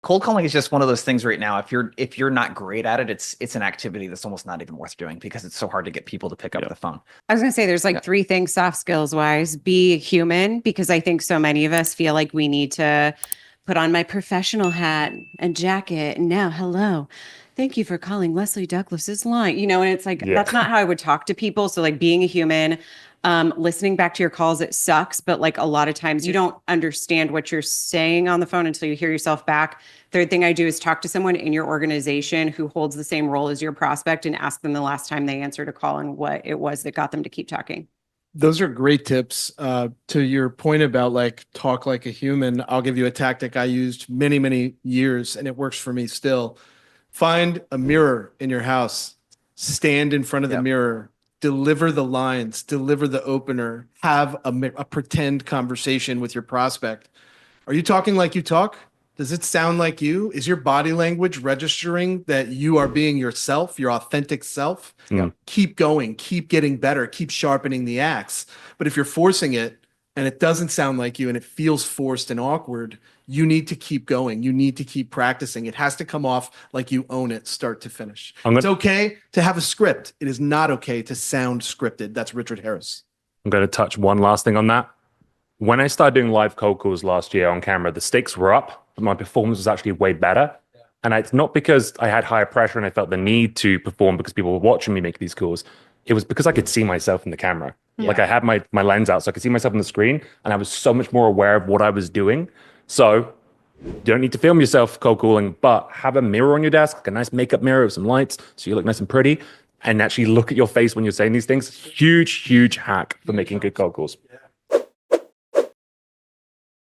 Cold calling is just one of those things right now. If you're not great at it, it's an activity that's almost not even worth doing because it's so hard to get people to pick up Yeah. the phone. I was going to say there's Yeah. like three things soft skills wise. Be human, because I think so many of us feel like we need to put on my professional hat and jacket. And now, hello. Thank you for calling Leslie Douglas's line. And it's like Yeah. that's not how I would talk to people. So like being a human, listening back to your calls, it sucks, but like a lot of times you don't understand what you're saying on the phone until you hear yourself back. Third thing I do is talk to someone in your organization who holds the same role as your prospect and ask them the last time they answered a call and what it was that got them to keep talking. Those are great tips. To your point about like talk like a human, I'll give you a tactic I used many, many years, and it works for me still. Find a mirror in your house, stand in front of the Yep. mirror, deliver the lines, deliver the opener, have a pretend conversation with your prospect. Are you talking like you talk? Does it sound like you? Is your body language registering that you are being yourself, your authentic self? Mm. Keep going, keep getting better, keep sharpening the axe. But if you're forcing it and it doesn't sound like you and it feels forced and awkward, you need to keep going. You need to keep practicing. It has to come off like you own it, start to finish. It's okay to have a script. It is not okay to sound scripted. That's Richard Harris. I'm going to touch one last thing on that. When I started doing live cold calls last year on camera, the stakes were up, but my performance was actually way better. And it's not because I had higher pressure and I felt the need to perform because people were watching me make these calls. It was because I could see myself in the camera. Like I had my lens out so I could see myself on the screen, and I was so much more aware of what I was doing. So you don't need to film yourself cold calling, but have a mirror on your desk, a nice makeup mirror with some lights so you look nice and pretty, and actually look at your face when you're saying these things. Huge, huge hack for making good cold calls.